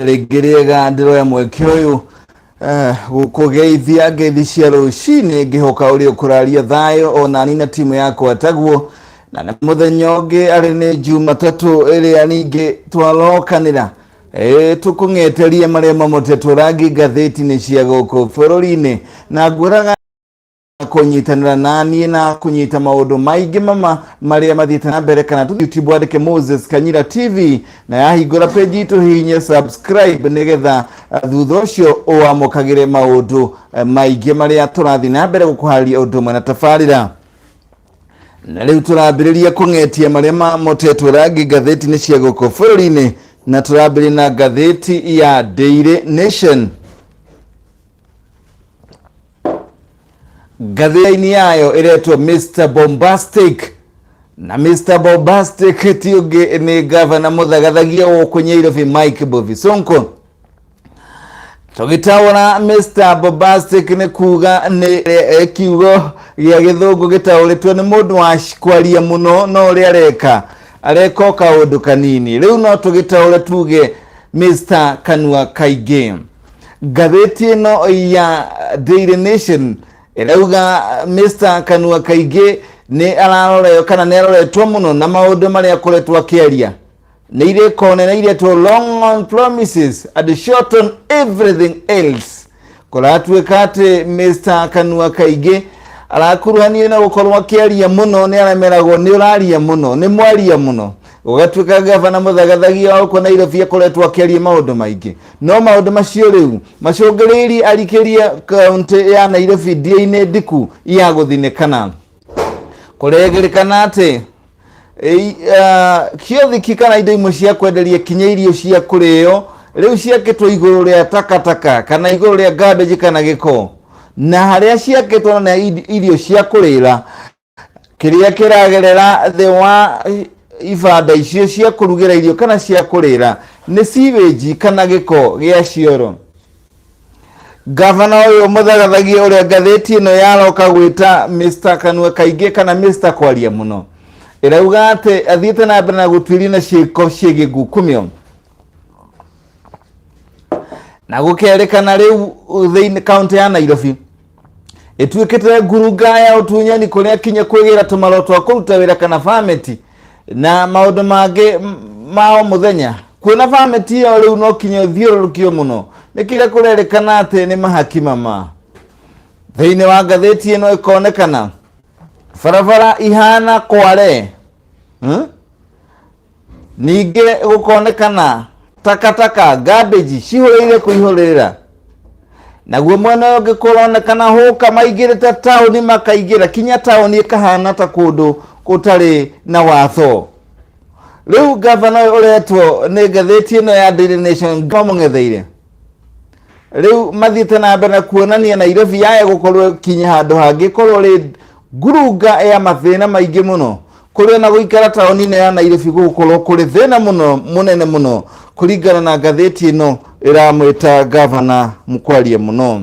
Regerega ndiro ya mweke uyu gukugeithia ngeithi cia rucini ngihoka uri ukuraria thayo ona nina timu yako ataguo na muthenya ungi ari ni Jumatatu iria ningi twalokanira tukungeteria maria mamotetwo rangi ngatheti-ini cia guku bururi-ini na ngwiraga kunyitanira nani na kunyita maundu maingi mama maria mathiite na mbere kana tu YouTube andike Moses Kanyira TV na yahingura page itu hinye subscribe nigetha thutha ucio uamukagire maundu maingi maria turathi na mbere gukuharia undu mwe na tafarira na riu turambiriria kungetia maria mamotetwo rangi ngatheti-ini cia guku bururi-ini na turambiri na ngatheti ya Daily Nation. Gatheti-ini yayo iretwo Mr Bombastic na Mr Bombastic tiungi ni gavana muthagathagia ukunye Nairobi Mike Mbuvi Sonko. Tugitawona Mr Bombastic ni kuga ni kiugo gia githungu gitauritwo ni mundu wa kwaria muno no uri areka kaundu kanini. Riu no tugitaure tuge Mr Kanua Kaige. Gatheti ino ya Daily Nation irauga Mr Kanua Kaige ni araroreo kana ni aroretwo muno na maundu maria akoretwo akiaria ni ire kone na ire to long on promises and short on everything else. Kuratweka ati Mr Kanua Kaige arakuruhania na gukorwo akiaria muno ni arameragwo ni uraria muno ni mwaria muno ugatwika gavana muthagathagia uko Nairobi akoretwo akiaria maundu maingi no maundu macio riu macungiriri arikiria kaunti ya Nairobi dia-ini ndiku ya guthinekana kuregerikana ati kiothiki kana indo imwe cia kwenderia kinya irio cia kurio riu ciakitwo iguru ria takataka kana iguru ria garbage kana giko na haria ciakitwo na irio cia kurira kiria kiragerera the wa ibanda icio cia kurugira irio kana cia kurira ni sewage kana giko gia cioro. Gavana uyu muthagathagia uria ngatheti ino yaroka gwita Mr Kanua Kaige kana Mr kwaria muno irauga ati athiite na mbere na gutwiria na ciiko ciigi ngukumio na gukerekana riu thiini kaunti ya Nairobi itwikite ngurunga ya utunyani kuria kinya kwigira tumaro twa kuruta wira kana famity na maundu mangi mao muthenya kuona famity yo riu no kinya thiururukio muno nikira kurerekana ati ni mahakima ma thiini wa ngatheti ino ikonekana farafara ihana kware ningi gukonekana takataka garbage cihurire kuihurira naguo mwena ungi kuronekana huka maigirite tauni makaigira kinya tauni ikahana ta kundu kutari na watho. Riu gavana uretwo ni ngatheti ino ya Daily Nation ngamungetheire riu mathiite na mbere na kuonania Nairobi yae gukorwo kinya handu hangi korwo ri ngurunga ya mathina maingi muno kuri na guikara tauni-ini ya Nairobi gukorwo kuri thina muno munene muno kuringana na ngatheti ino iramwita gavana mukwaria muno.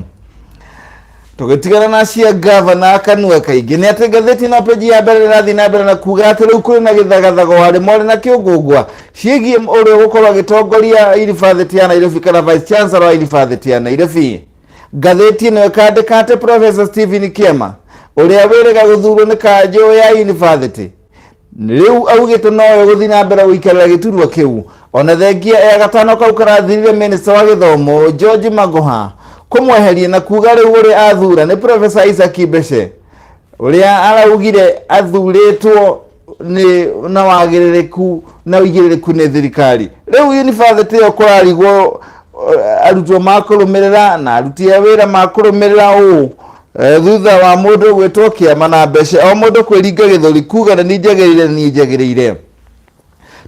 Tugitigana na cia gavana Kanua Kaige ni ati ngatheti ino page ya mbere rathi na mbere na kuga ati riu kuri na githagathago hari mori na kiungungwa ciigie uri gukorwo agitongoria University ya Nairobi kana Vice Chancellor wa University ya Nairobi. Ngatheti ino ikandika ati Professor Stephen Kiema uria wirega guthurwo ni kanjo ya University riu augite no guthi na mbere guikarira giturwa kiu ona thengia ya gatano kau karathirire Minister wa Githomo George Magoha kumweheria na kuga riu uri athura ni Professor Isaac Ibeshe uria araugire athuritwo ni na wagiririku na wigiririku ni thirikari. Riu University yo kurarigwo arutwo makurumirira na aruti a wira makurumirira thutha wa mundu gwitwo Kiama na Mbeca o mundu kwiringa githuri kuga na ninjagirire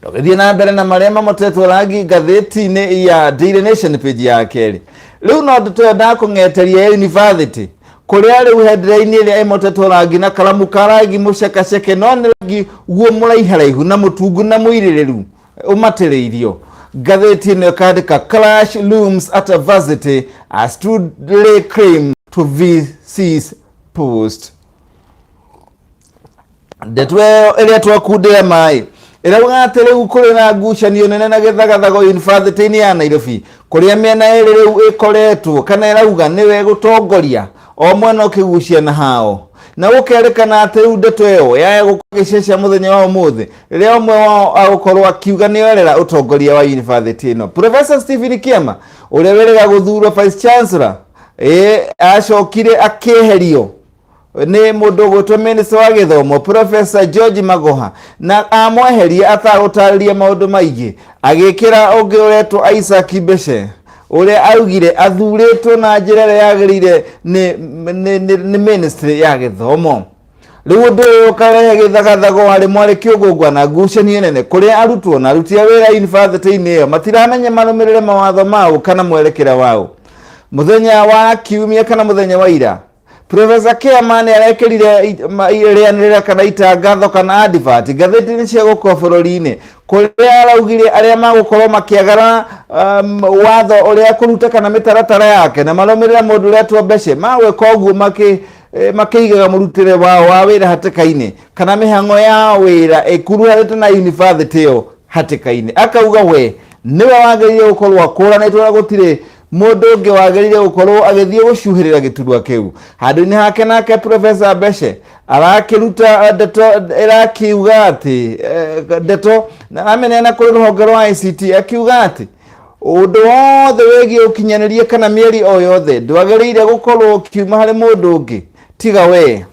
tugithie na mbere na maria mamotetwo rangi ngatheti-ini ya Daily Nation page ya keri. Riu no twenda kungeteria University kuria riu headline iria imotetwo rangi na kalamu karangi mucekaceke no ni rangi guo muraiharaihu na mutungu na muiririru umatiriirio. Ngatheti ino kandika clash looms at varsity as to lay claim to VC's post. Detwe iria twakundira mai irauga ati riu kuri na ngucanio nene na Githagathago University ya Nairobi kuria miena iri riu ikoretwo kana irauga niwe gutongoria o mwena ukigucia na hao na gukerekana ati riu ndeto iyo ya gukugicesha muthenya wa umuthi riria umwe wao agukorwo akiuga niorera utongoria wa university ino. Professor Stephen Kiama uria werega guthurwo vice chancellor acokire akeherio ni mundu gwitwo minister wa githomo Professor George Magoha na amweheria atagutariria maundu maingi agikira ungi uretwo Isaac Mbeshe uria augire athuritwo na njira ria yagirire ni ministry ya githomo. Riu undu uyu ukarehe Githagathago hari mwari kiugungwa na ngucanio nene kuria arutwo na aruti a wira university-ini iyo matiramenya marumirire mawatho mao kana mwerekera wao. Muthenya wa kiumia kana muthenya wa ira Professor Kiama ni arekirire rianirira kana itangatho kana advert ngatheti-ini cia guko bururi-ini kuria araugire aria magukorwo makiagara watho uria kuruta kana mitaratara yake na marumirira mundu uretwo Mbeshe magweka uguo makiigaga murutire wao wa wira hatikaini kana mihango ya wira ikuruharite na university iyo hatikaini. Akauga we niwe wagirire gukorwo akuranitwo na gutire mundu ungi wagirire gukorwo agithie gucuhirira giturwa kiu handu-ini hake nake Professor Mbeshe arakiruta ndeto irakiuga ati ndeto na amenena kuri ruhonge rwa ICT akiuga ati undu wothe wigie ukinyanirie kana mieri o yothe ndwagirire gukorwo kiuma hari mundu ungi tiga we.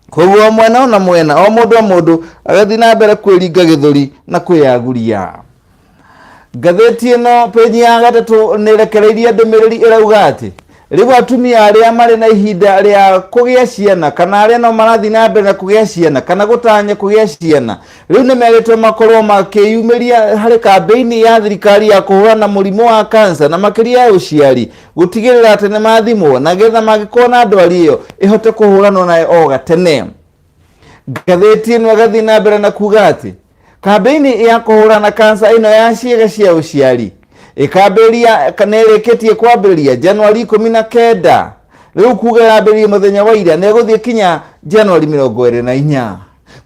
Koguo mwena na mwena o mundu agathi na mbere kwiringa githuri na kwiyaguria. Ngatheti ino peji ya gatatu nirekereirie ndumiriri irauga ati riu atumia aria mari na ihinda ria kugia ciana kana aria no marathi na mbere na kugia ciana kana gutanya kugia ciana riu ni meritwo makorwo makiyumiria hari kambeini ya thirikari ya kuhurana murimu wa cancer na makiria ya uciari gutigirira ati ni mathimwo na getha magikorwo na ndwari iyo ihote kuhuranwo nayo o gatene. Ngatheti ino agathi na mbere na kuga ati kambeini ya kuhurana cancer ino ya ciĩga cia uciari ikambiria kana ireketie kwambiria Januari 19 riu kuga yambirie muthenya wa ira ne guthie kinya Januari 24.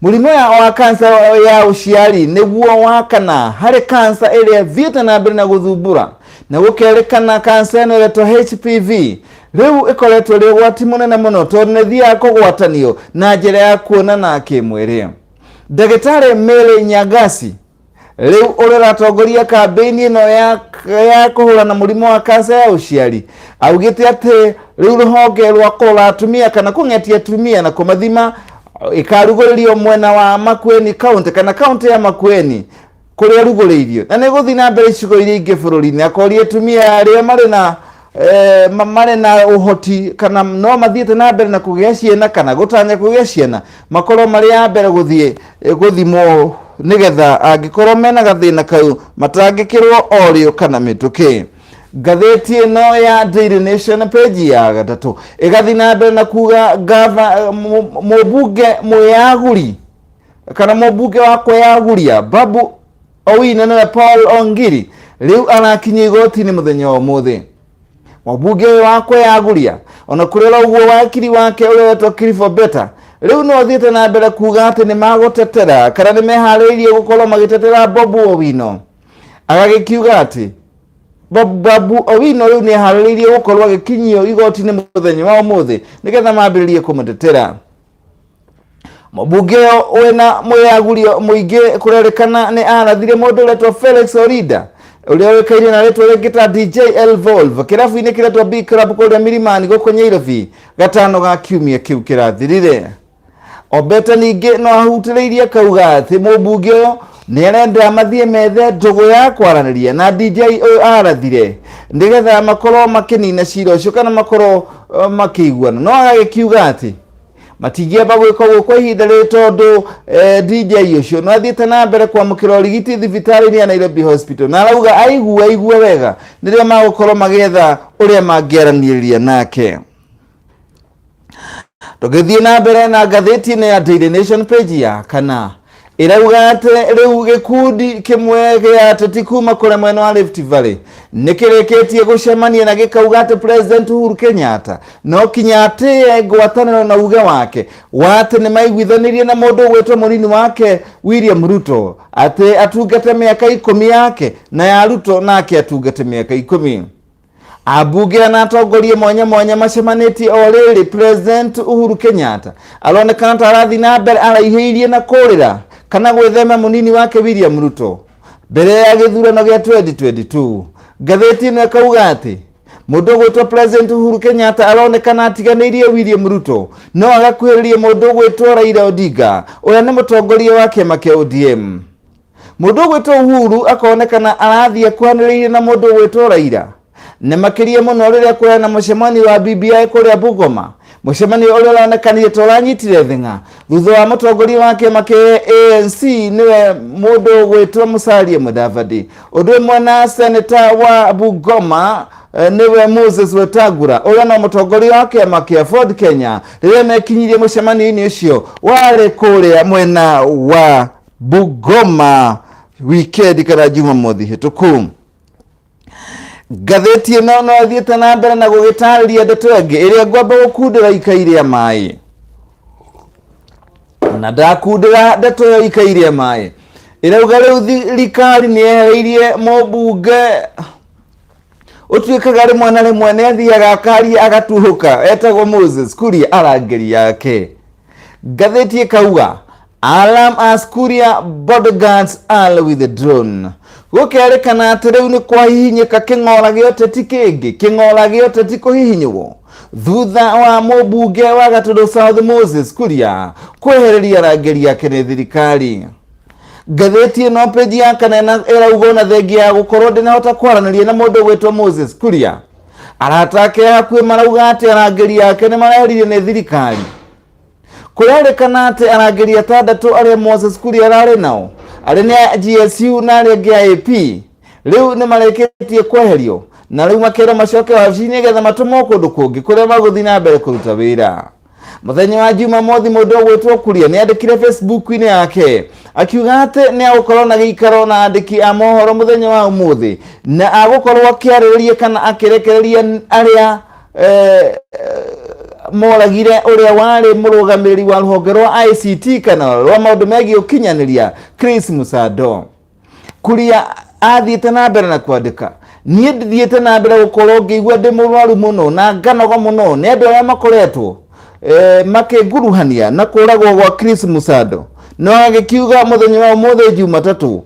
Murimu wa cancer ya uciari niguo wa kana hari cancer iria thiete na mbere na guthumbura na gukerekana cancer ino iretwo HPV riu ikoretwo ri gwati munene muno tondu ni thia kugwatanio na njira ya kuonana kimwiri. Ndagitari Mary Nyagasi riu uriratongoria kambeini ino ya kuhurana murimu wa cancer ya uciari augite ati riu ruhonge rwa kurora atumia kana kungetia atumia na kumathima ikaruguririo mwena wa Makueni county kana county ya Makueni kuria ruguriirio na niguthi na mbere icigo iria ingi bururi-ini akoria atumia aria mari na uhoti kana no mathiete na mbere na kugia ciana kana gutanya kugia ciana makorwo mari ya mbere guthimwo nigetha angikorwo mena gathina kau matangikirwo orio kana mituki. Ngatheti ino ya Daily Nation page ya gatatu igathi na mbere na kuga mubunge mwiyaguri kana mubunge wa kweyaguria Babu Owino na Paul Ongiri riu arakinya igoti-ini muthenya wa umuthi. Mubunge wa kweyaguria ona kurira uguo wakiri wake uria wetwo Clifford Beta riu no thiete na mbere kuga ati ni magutetera kana ni mehariirie gukorwo magitetera Babu Owino. Agagikiuga ati Babu Owino riu ni haririirie gukorwo agikinyio igoti-ini muthenya wa umuthi nigetha mambiririe kumutetera. Mubunge wena mwiyagurio muingi kurerekana ni arathire mundu uretwo Felix Orida uria wekaire na retwo regeta DJ Elvolve kirabu-ini kiretwo B Club kuria Milimani guko Nyairobi gatano ga kiumia kiu kirathirire. Obeta ningi no ahutireirie kauga ati mubunge uyu ni arenda mathie methe ndugu ya kwaraniria na DJ arathire ndigetha makorwo makinina cira ucio kana makorwo makiguana no agagikiuga ati matingiamba gwika uguo kwa ihinda ri tondu DJ ucio no athiete na mbere kwamukira urigiti thibitari-ini ya Nairobi Hospital na arauga aigua wega nirio magukorwo magietha uria mangiaraniria nake. Tugithie na mbere na ngatheti-ini ya Daily Nation page ya kana irauga ati riu gikundi kimwe gia ateti kuma kure mwena wa Rift Valley nikireketie gucemania na gikauga ati President Uhuru Kenyatta no kinya ati ngwataniro na uge wake wate ni maiguithanirie na mundu gwetwo munini wake William Ruto ati atungate miaka 10 yake na ya Ruto nake atungate miaka 10. Abunge na atongoria mwanya macemanĩtie o rĩrĩ President Uhuru Kenyatta aronekana ta arathi na mbere araihĩirie na kũrĩra kana gwĩthema munini wake William Ruto mbere ya gĩthurano gĩa 2022. Ngathĩti ĩno ĩkauga atĩ mũndũ gwĩtwo President Uhuru Kenyatta aronekana atiganĩirie William Ruto no agakuhĩrĩria mũndũ gwĩtwo Raila Odinga ũrĩa nĩ mũtongoria wa kĩama kĩa ODM. Mũndũ gwĩtwo Uhuru akonekana arathie kuhanĩrĩirie na mũndũ gwĩtwo Raila na makiria muno riria kuria na mucemanio wa BBI kuria Bungoma, mucemanio uria uronekanire ta uranyitire thinga thutha wa mutongoria wa kiama kia ANC niwe mundu gwitwo Musalia Mudavadi, undu imwe na seneta wa Bungoma niwe Moses Wetangula uria no mutongoria wa kiama kia Ford Kenya riria mekinyirie mucemanio ucio wari kuria mwena wa Bungoma weekend kana Jumamothi hituku. Gatheti ĩno no athiĩte na mbere na gũgĩtarĩria ndeto ĩngĩ ĩrĩa ngwamba gũkundĩra ikai rĩa maĩ, na ndakundĩra ndeto ya ikai rĩa maĩ ĩrauga rĩu thirikari nĩyehereirie mũmbunge ũtuĩkaga rĩmwe na rĩmwe nĩathiaga akaria agatuhũka etagwo Moses Kuria arangĩri yake. Gatheti ĩkauga alarm as Kuria bodyguards are withdrawn. Gũkerĩkana atĩ rĩu nĩ kwahihinyĩka kĩng'ora gĩa ũteti kĩngĩ, kĩng'ora gĩa ũteti kũhihinywo thutha wa mũmbunge wa Gatũndũ South Moses Kuria kwehereria arangĩri yake nĩ thirikari. Ngathĩti ĩno page ya 4 ĩrauga na thengia ya gũkorwo ndĩnahota kwaranĩria na mũndũ gwĩtwo Moses Kuria, arata ake hakuhĩ marauga atĩ arangĩri yake nĩ mareheririo nĩ thirikari. Kũrerĩkana atĩ arangĩri 6 arĩa Moses Kuria ararĩ nao arĩ nĩ GSU na arĩa angĩ AP rĩu nĩ marĩkĩtie kweherio na rĩu makĩrwo macoke wabici-inĩ getha matũmwo kũndũ kũngĩ kũrĩa magũthiĩ na mbere kũruta wĩra. Mũthenya wa Jumamothi mũndũ gwĩtwo Kuria nĩandĩkire Facebook-inĩ yake akiuga atĩ nĩ agũkorwo na gĩikaro na andĩki a mohoro mũthenya wa ũmũthĩ na agũkorwo akĩarĩrĩria kana akĩrekereria arĩa moragire uria wari murugamiriri wa rũhonge rwa ICT kana rwa maundu megiĩ ũkinyanĩria Chris Musando. Kuria athiĩte na mbere na kwandĩka, niĩ ndithiĩte na mbere gũkorwo ngĩigua ndĩ mũrwaru mũno na nganoga mũno nĩ andũ arĩa makoretwo makĩnguruhania na kũragwo gwa Chris Musando. No agĩkiuga mũthenya wa ũmũthĩ Jumatatũ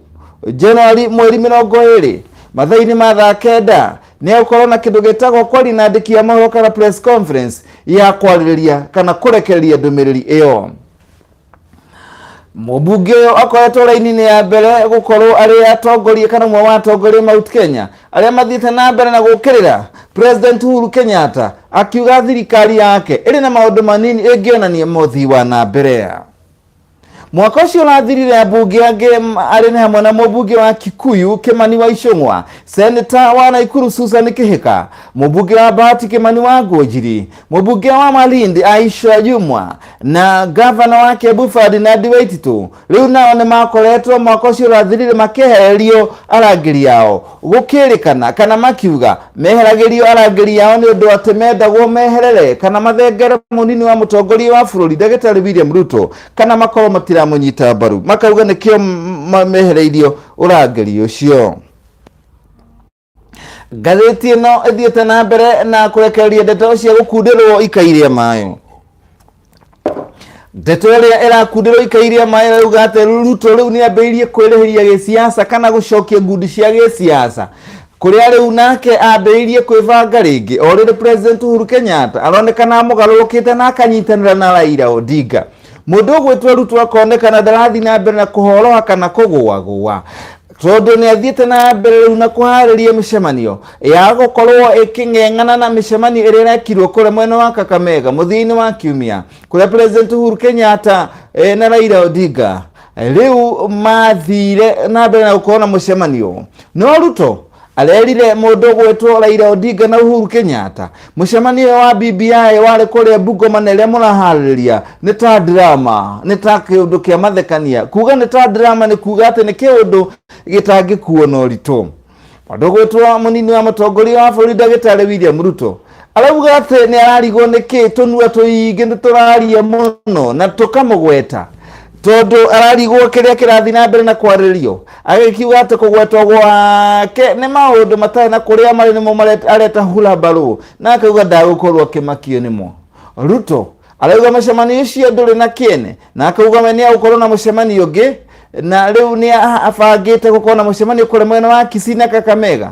Januari mweri 20 mathaa-inĩ ma thaa 9 nĩ agũkorwo na kĩndũ gĩtagwo kwaria na andĩki a mohoro kana press conference ya kwarĩrĩria kana kũrekereria ndũmĩrĩri ĩyo. Mũmbunge ũyũ akoretwo raini-inĩ ya mbere gũkorwo arĩ atongoria kana ũmwe wa atongoria Mount Kenya arĩa mathiĩte na mbere na gũkĩrĩra President Uhuru Kenyatta akiuga thirikari yake ĩrĩ na maũndũ manini ĩngĩonania mũthii wa na mbere. Mwaka ũcio ũrathirire ambunge angĩ arĩ na hamwe na mũmbunge wa Kikuyu Kimani wa Icũng'wa, seneta wa Naikuru Susan Kihika, mũmbunge wa Bahati Kimani wa Ngũnjiri, mũmbunge wa Malindi Aisha Jumwa na gavana wa Kiambu Ferdinand Waititu. Rĩu nao nĩ makoretwo mwaka ũcio ũrathirire makĩehererio arangĩri yao, gũkĩrĩkana kana makiuga meheragĩrio arangĩri yao nĩ ũndũ atĩ mendagwo meherere kana mathengere mũnini wa mũtongoria wa bũrũri Ndagĩtarĩ William Ruto kana makorwo matiramunyita mbaru, makauga nĩkĩo mehereirio ũrangĩri ũcio. Gatheti ĩno ĩthiĩte na mbere na kũrekereria ndeto cia gũkundĩrwo ikai rĩa maĩ. Ndeto ĩrĩa ĩrakundĩrwo ikai rĩa maĩ rauga atĩ Ruto rĩu nĩambĩrĩirie kwĩrĩhĩria gĩsiasa kana gũcokia ngundi cia gĩsiasa, kũrĩa rĩu nake ambĩrĩirie kwĩbanga rĩngĩ o rĩrĩ President Uhuru Kenyatta aronekana mũgarũrũkĩte na akanyitanĩra na Raila Odinga. Mũndũ gwĩtwo Ruto akonekana ndarathiĩ na mbere na kũhoroha kana kũgũagũa, tondũ nĩ athiĩte na mbere rĩu na kũharĩria mĩcemanio ya gũkorwo ĩkĩng'eng'ana na mĩcemanio ĩrĩa ĩrekirwo kũrĩa mwena wa Kakamega mũthia-inĩ wa kiumia kũrĩa President Uhuru Kenyatta na Raila Odinga rĩu mathire na mbere na gũkorwo na mũcemanio. No Ruto arerire mundu gwetwo Raila Odinga na Uhuru Kenyatta mucemanio wa BBI wale kule Bungoma na ria murahariria ni ta drama, ni ta kiundu kia mathekania. Kuga ni ta drama ni kuga ati ni kiundu gitangikuo no rito. Mundu gwetwo munini wa mutongoria wa bũrũri Ndagĩtarĩ William Ruto arauga ati ni ararigwo niki tunua tuingi nituraria muno na tukamugweta tondu ararigwo kiria kirathi na mbere na kwaririo agikiuga ati kugwetwo gwake ni maundu matari na kuria mari nimo areta hula baru na akauga ndagukorwo akimakio nimo. Ruto arauga mucemanio ucio nduri na kiene na akauga we ni agukorwo na mucemanio ungi na riu ni abangite gukorwo na mucemanio kure mwena wa Kisii na Kakamega.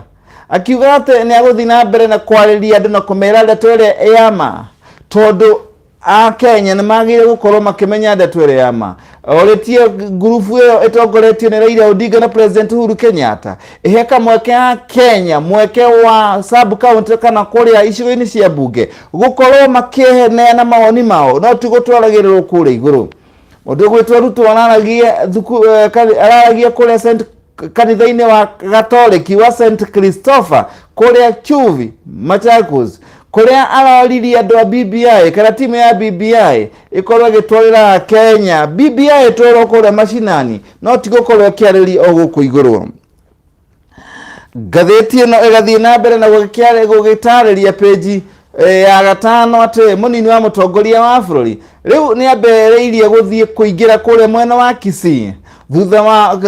Akiuga ati ni aguthi na mbere na kwariria andu na kumera ndeto iria yama tondu a Kenya ni magire gukorwo makimenya ndeto iria yama. Oretie grupu iyo itongoretio ni Raila Odinga na President Uhuru Kenyatta iheka mweke ya Kenya mweke wa sub county kana kuria icigo-ini cia bunge gukorwo makiheneana mawoni mao no ti gutwaragirirwo kuria iguru. Mundu gwitwo Ruto araragia kuria kanitha-ini wa Katoliki wa St Christopher kuria Chuvi Machakos kuria arariria andu a BBI kana timu ya BBI ikorwo gitwarira Kenya BBI toro kuria mashinani no ti gukorwo kiariri o guku iguru. Gatheti ino igathie na mbere na gugitariria peji ya gatano ati munini wa mutongoria wa bũrũri riu ni ambereirie guthie kuingira kuria mwena wa Kisii thutha wa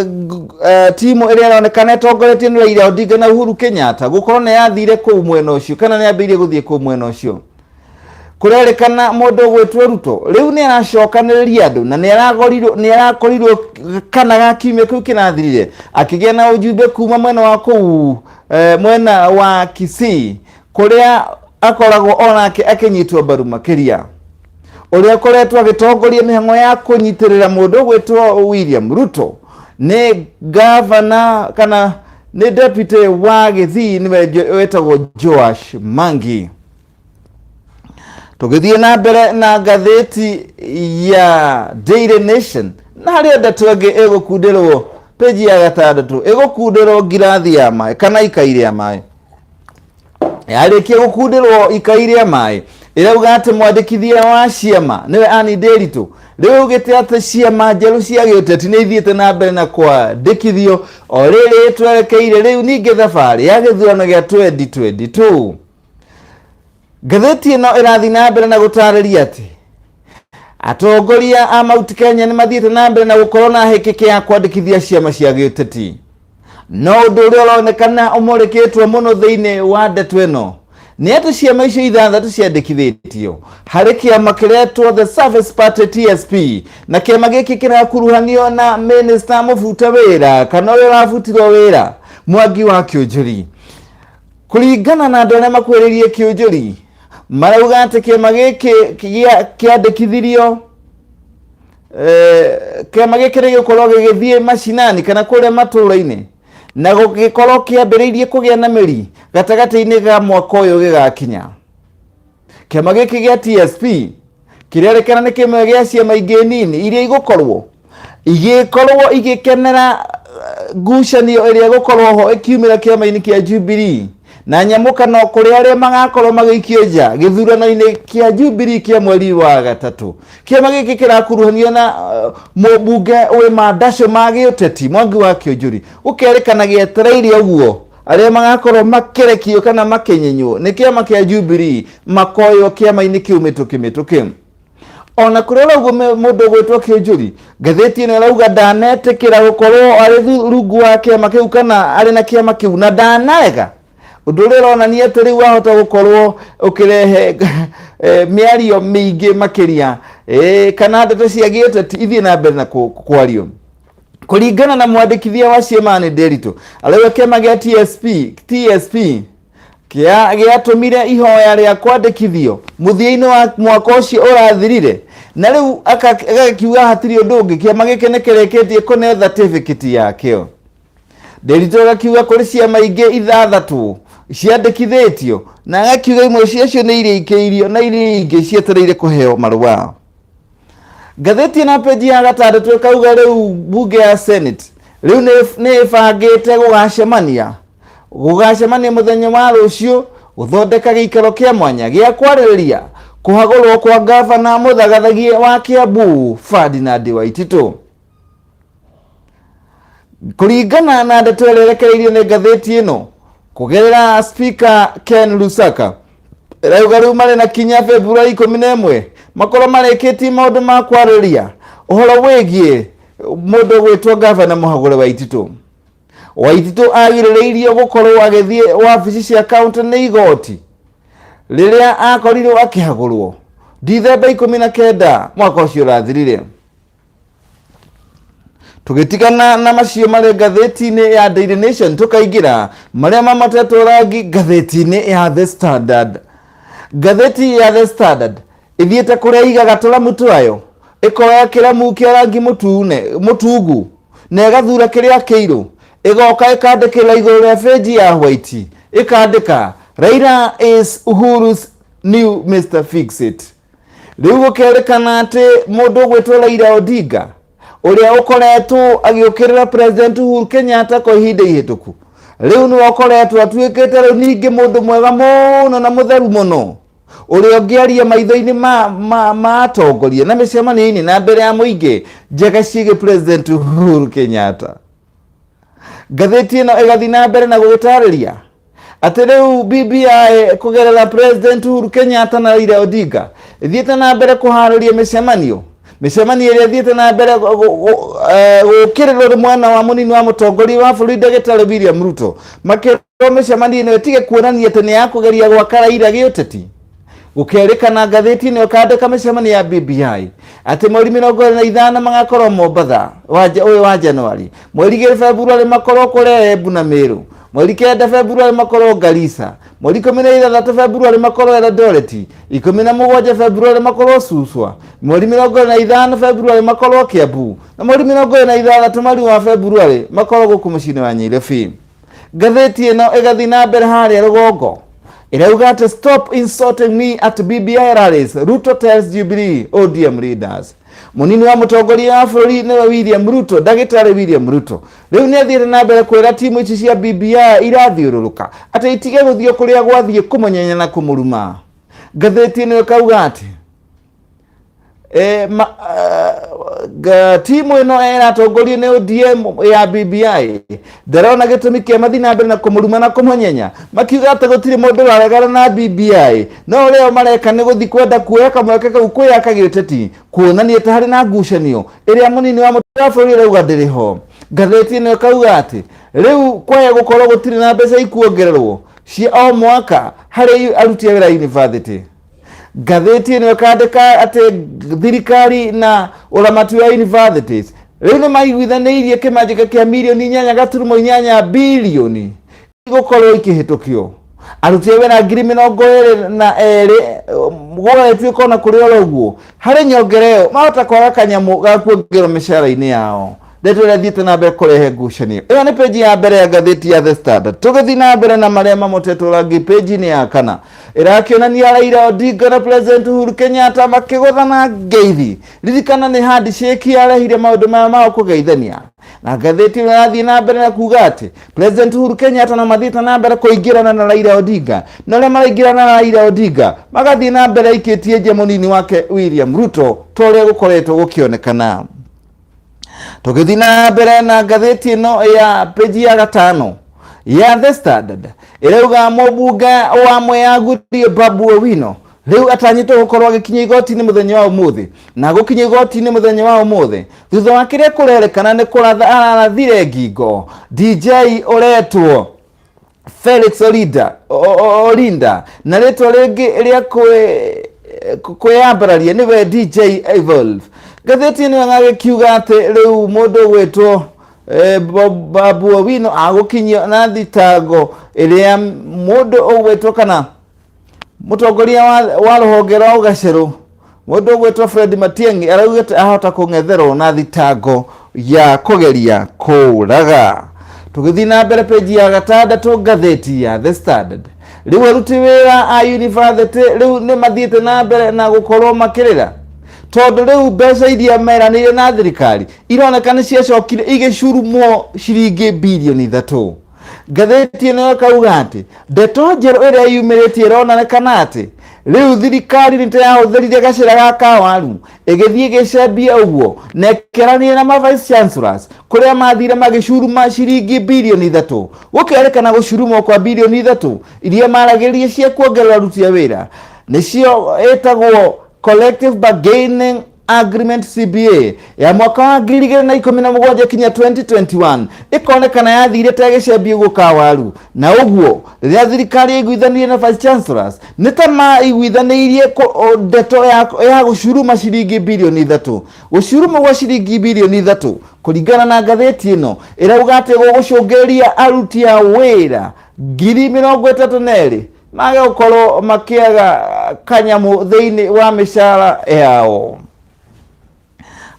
timu iria iraonekana itongoretio ni Raila Odinga na Uhuru Kenyatta gukorwo ni yathire kuu mwena ucio kana ni ambirie guthie kuu mwena ucio. Kurerekana mundu gwetwo Ruto riu ni aracokaniriria andu na ni arakorirwo kana gakiumia kiu kinathirire akigia na ujumbe kuma mwena wa kuu mwena wa Kisii kuria akoragwo onake akinyitwo mbaru makiria uria koretwo agitongoria mihango ya kunyitirira mundu gwetwo William Ruto ni governor kana ni deputy wa Githii ni wetagwo Joash Mangi. Tugithie na mbere na gatheti ya Daily Nation na haria ndeto ingi igukundirwo peji ya gatandatu igukundirwo ngirathi ya mai kana ikaire ya mai yarikia gukundirwo ikaire ya mai irauga ati mwandikithia wa ciama niwe Anne Nderitu riu ugite ati ciama njeru cia giuteti ni ithiete na mbere na kwandikithio o riri twerekeire riu ningi thabari ya githurano gia 2022. Gatheti ino irathi na mbere na gutariria ati atongoria a Mount Kenya ni mathiete na mbere na gukorwo na hikiki ya kwandikithia ciama cia giuteti no undu uria uronekana umurikitwo muno thiini wa ndeto ino ni ati ciama icio ithathatu ciandikithitio hari kiama kiretwo the Service Party TSP na kiama giki kirakuruhanio na minister mubuta wira kana uria wabutirwo wira Mwangi wa Kĩũnjũri. Kuringana na andu aria makwiririe Kĩũnjũri marauga ati kiama giki kiandikithirio kiama giki gikorwo gigithie mashinani kana kuria matũra-ini na gugikorwo kiambiriirie kugia na miri gatagati-ini ga mwaka uyu gigakinya. Kiama giki gia TSP kirerekana ni kimwe gia ciama ingi nini iria igukorwo igikenera ngucanio iria gukorwo ho ikiumira kiama-ini kia Jubilee na nyamukano kuri aria magakorwo magikio nja githurano-ini kia Jubilee kia mweri wa gatatu. Kiama giki kirakuruhanio na mubunge we mandasho ma giuteti Mwangi wa Kĩũnjũri ukerekana gietereire uguo aria magakorwo makirekio kana makinyenywo ni kiama kia Jubilee makoyo kiama-ini kiu mituki. Ona kurora uguo mundu gwetwo Kĩũnjũri gatheti ino irauga ndanetikira gukorwo ari rungu wa kiama kiu kana ari na kiama kiu na ndanarega undu uria uronania ati riu wahota gukorwo ukirehe miario mingi makiria kana ndeto cia giuteti ithie na mbere na kwario. Kuringana na mwandikithia wa ciama Anne Nderitu arauga kiama gia TSP giatumire ihoya ria kwandikithio muthia-ini wa mwaka ucio urathirire na riu agakiuga hatiri undu ungi kiama giki ni kireketie kune certificate yakio. Nderitu agakiuga kuri ciama ingi ithathatu ciandikithitio na agakiuga imwe ciacio ni irikeirio na iria ingi cietereire kuheo marua. Gatheti na peji ya gatandatu ikauga riu bunge ya Senate riu ni ibangite gugacemania gugacemania muthenya wa rucio guthondeka giikaro kia mwanya gia kwaririria kuhagurwo kwa gavana muthagathagia wa Kiambu Ferdinand Waititu. Kuringana na ndeto irerekereirio ni ngathĩti ĩno kugerera speaker Ken Lusaka, rauga riu mari na kinya Februari 11 makorwo marĩkĩtie maũndũ ma kwarĩria ũhoro wĩgiĩ mũndũ gwĩtwo gavana Mũhagũre Waititu. Waititu agirĩrĩirio gũkorwo agĩthiĩ wabici cia kaunti nĩ igoti rĩrĩa akorirwo akĩhagũrwo Dithemba 19 mwaka ũcio ũrathirire. Tugitigana na macio marĩ ngathĩti-inĩ ya Daily Nation tukaingĩra marĩa mamatetwo rangi ngathĩti-inĩ ya The Standard. Ngathĩti ya The Standard ithiĩte kũrĩa igaga tũramu twayo ĩkoya kĩramu kĩa rangi mũtungu na ĩgathura kĩrĩa kĩirũ ĩgoka ĩkandĩkĩra igũrũ rĩa page ya white ĩkandĩka Raila is Uhuru's new Mr. Fix-It. Rĩu gũkerĩkana atĩ mũndũ gwĩtwo Raila Odinga ũrĩa ũkoretwo agĩũkĩrĩra President Uhuru Kenyatta kwa ihinda ihĩtũku rĩu nĩ ũkoretwo atuĩkĩte rĩu ningĩ mũndũ mwega mũno na mũtheru mũno ũrĩa ũngĩaria maitho-inĩ ma atongoria na mĩcemanio-inĩ na mbere ya mũingĩ njega ciĩgiĩ President Uhuru Kenyatta. Ngathĩti ĩno ĩgathiĩ na mbere na gũgĩtarĩria atĩ rĩu BBI kũgerera President Uhuru Kenyatta na Raila Odinga ithiĩte na mbere kũharĩria mĩcemanio ĩrĩa ithiĩte na mbere gũkĩrĩrwo mwena wa mũnini wa mũtongoria wa bũrũri Ndagĩtarĩ William Ruto makĩrwo mĩcemanio-ĩno ĩtige kuonania atĩ nĩ ya kũgeria gwaka Raila gĩũteti. Gũkerĩkana ngathĩti-inĩ ĩkandĩka mĩcemanio ya BBI atĩ mweri 25 magakorwo Mombatha ũyũ wa Januari, mweri 2 Februari makorwo kũrĩa Embu na Meru, mweri 9 Februari makorwo Garissa, mweri 16 Februari makorwo Eldoret, 17 Februari makorwo Suswa, mweri 25 Februari makorwo Kiambu na mweri 26 mweri wa Februari makorwo gũkũ mũciĩ-inĩ wa Nyairobi. Ngathĩti ĩno ĩgathiĩ na mbere harĩa rũgongo irauga atĩ stop insulting me at BBI rallies, Ruto tells Jubilee ODM leaders. Munini wa mũtongoria wa bũrũri nĩwe William Ruto, Ndagĩtarĩ William Ruto rĩu nĩ athiĩte na mbere kwĩra timu ici cia BBI irathiũrũrũka atĩ itige gũthiĩ kũrĩa gwathiĩ kũmũnyenya na kũmũruma. Ngathĩti ĩno ĩkauga atĩ timu ĩno ĩratongorio nĩ ODM ya BBI ndarona gĩtũmi kĩa mathiĩ na mbere na kũmũruma na kũmũnyenya, makiuga atĩ gũtirĩ mũndũ waregana na BBI no ũrĩa mareka nĩ gũthiĩ kwenda kuoya kamweke kau kwĩyaka gĩũteti kuonania atĩ harĩ na ngucanio ĩrĩa mũnini wa mũtongoria wa bũrũri arauga ndĩrĩ ho. Ngathĩti ĩno ĩkauga atĩ rĩu kwaya gũkorwo gũtirĩ na mbeca ikuongererwo cia o mwaka harĩ aruti a wĩra yunivasĩtĩ. Ngathĩti ĩno ĩkandĩka atĩ thirikari na ũramati wa universities rĩu nĩ maiguithanĩirie kĩmanjĩka kĩa mirioni 8.8 bilioni gũkorwo ikĩhĩtũkio. Aruti a wĩra 22,000 gũgatuĩka na kũrĩ oro ũguo harĩ nyongera ĩyo mahota kwaga kanyamũ ga kuongererwo mĩcara-inĩ yao. Ndeto ĩrĩa thiĩte na mbere kũrehe ngucanio ĩyo nĩ peji ya mbere ya ngathĩti ya The Standard. Tũgĩthiĩ na mbere na marĩa mamotetwo rangi peji-inĩ ya kana ĩrakĩonania Raila Odinga na President Uhuru Kenyatta makĩgũthana ngeithi. Ririkana nĩ handshake yarehire maũndũ maya mao kũgeithania. Na ngathĩti ĩyo ĩrathiĩ na mbere na kuuga atĩ President Uhuru Kenyatta na mathiĩte na mbere kũingĩrana na Raila Odinga na arĩa maraingĩrana na Raila Odinga magathiĩ na mbere aikĩtie nje mũnini wake William Ruto ta ũrĩa gũkoretwo gũkĩonekana. Tũgĩthiĩ na mbere na ngathĩti ĩno ya peji ya 5 ya The Standard ĩrauga mũmbunge wa Mwea Babu Owino rĩu atanyĩtwo gũkorwo agĩkinya igoti-inĩ mũthenya wa ũmũthĩ na gũkinya igoti-inĩ mũthenya wa ũmũthĩ thutha wa kĩrĩa kũrerĩkana nĩ arathire ngingo DJ ũretwo Felix Olinda na rĩtwa rĩngĩ rĩa kwĩyambararia nĩwe DJ Evolve. Ngathĩti ĩno agĩkiuga atĩ rĩu mũndũ gwĩtwo Babu Owino agũkinyio na thitango ĩrĩa mũndũ ũgwĩtwo kana mũtongoria wa rũhonge rwa ũgacerũ mũndũ ũgwĩtwo Fred Matiang'i araugĩte ahota kũng'etherwo na thitango ya kũgeria kũũraga. Tũgĩthiĩ na mbere peji ya 6 ngathĩti ya The Standard rĩu aruti wĩra a yunivasĩtĩ rĩu nĩ mathiĩte na mbere na gũkorwo makĩrĩra tondũ rĩu mbeca iria meranĩire na thirikari ironeka nĩ ciacokire igĩcurumwo ciringi bilioni 3. gatheti ĩno ĩkauga atĩ ndeto njerũ ĩrĩa yumĩrĩtie ĩronekana atĩ rĩu thirikari nĩtĩrahũthĩrire gacĩra ga Kawaru ĩgĩthiĩ gĩcambia ũguo na ĩkĩaranĩria na ma vice chancellors kũrĩa mathire magĩcuruma ciringi birioni 3 gũkĩrĩkana gũcurumwo kwa birioni 3 iria maragĩrĩria cia kuongerera aruti a wĩra nĩcio ĩtagwo collective bargaining agreement CBA ya mwaka wa 2017 kinya 2021 ikonekana yathire tegĩcambia ũguo Kawaru na ũguo rĩrĩa thirikari ĩiguithanirie na vice chancellors nĩtama iguithanĩirie ndeto ya gũcuruma ciringi birioni 3 gũcuruma gwa ciringi birioni 3 kũringana na ngathĩti ĩno ĩrauga atĩ gũgũcũngĩrĩria aruti a wĩra 32,000 mage gũkorwo makĩaga kanyamu thĩinĩ wa mĩcara yao.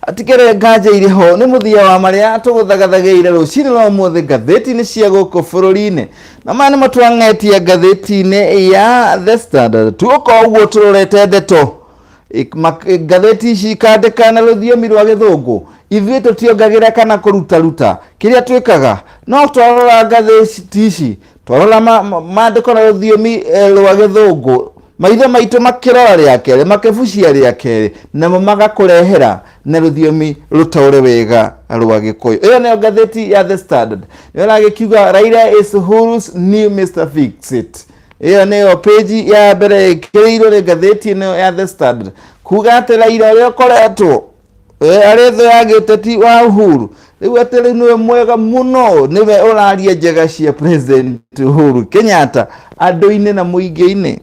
Atikere nganja ire ho nĩ mũthia wa marĩa tũgũthagathageire rũcinĩ rwa ũmũthĩ ngathĩti-inĩ cia gũkũ bũrũri-inĩ na maya nĩmo twang'etia ngathĩti-inĩ ya The Standard. Tuoka ũguo tũrorete ndeto ngathĩti ici ikandĩka na rũthiomi rwa gĩthũngũ ithuĩ tũtiongagĩra kana kũrutaruta kĩrĩa twĩkaga no twarora ngathĩti ici twarora mandĩko na rũthiomi rwa gĩthũngũ maitho maitũ makĩrora rĩa kerĩ makĩbucia rĩa kerĩ namo magakũrehera na rũthiomi rũtaũre wega rwa gĩkũyũ. Ĩyo nĩyo ngathĩti ya The Standard nĩragĩkiuga Raila is Uhuru's new Mr. Fix-It. Ĩyo nĩyo page ya mbere ĩkĩrĩirwo nĩ ngathĩti ĩno ya The Standard kuga atĩ Raila ũrĩa ũkoretwo arĩ thũ ya gĩteti wa Uhuru rĩu atĩ rĩu nĩwe mwega mũno nĩwe ũraria njega cia President Uhuru Kenyatta andũ-inĩ na mũingĩ-inĩ.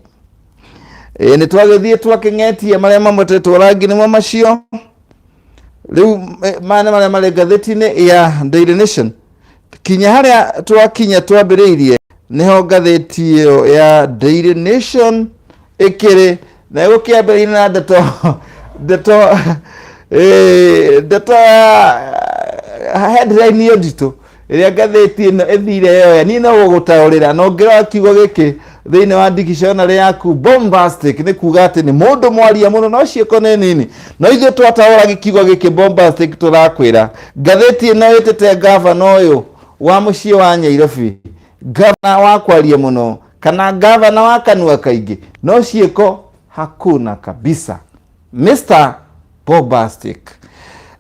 Nĩ twagĩthiĩ twakĩng'etia marĩa mamotetwo rangi nĩmo macio rĩu mane marĩa marĩ ngathĩti-inĩ ya Daily Nation kinya harĩa twakinya twambĩrĩirie nĩho ngathĩti ĩyo ya Daily Nation ĩkĩrĩ na ĩgũkĩambĩrĩria na ndeto headline ĩyo nditũ ĩrĩa ngathĩti ĩno ĩthire yoya niĩ no gũgũtaũrĩra no ngĩrora kiugo gĩkĩ thĩinĩ wa dictionary yaku bombastic nĩ kuga atĩ nĩ mũndũ mwaria mũno no ciĩko nĩ nini no ithuĩ twataũra kiugo gĩkĩ bombastic tũrakwĩra ngathĩti ĩno ĩtete gavana ũyũ wa mũciĩ wa Nyairobi gavana wa kwaria mũno kana gavana wa kanua kaingĩ no ciĩko hakuna kabisa Mr. Bombastic.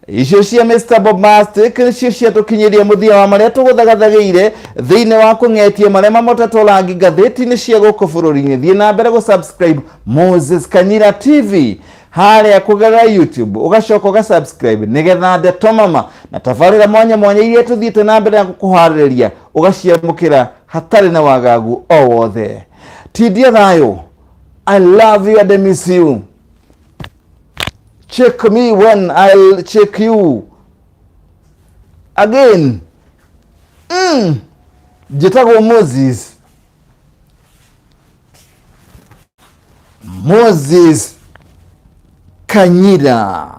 Icio cia Mr. Bombastic nĩcio ciatũkinyĩria mũthia wa marĩa tũgũthagathageire thĩinĩ wa kũng'etia marĩa mamotetwo rangi ngathĩti-inĩ cia gũkũ bũrũri-inĩ. Thiĩ na mbere gũ-subscribe Moses Kanyira TV harĩa kũgerera YouTube ũgacoka ũga-subscribe nĩgetha ndeto mama na tabarĩra mwanya mwanya iria tũthiĩte na mbere ya gũkũharĩrĩria ũgaciamũkĩra hatarĩ na wagagu o wothe. Tindia thayũ. I love you and I miss you. Check me when I'll check you again. Jitagwo Moses Kanyira.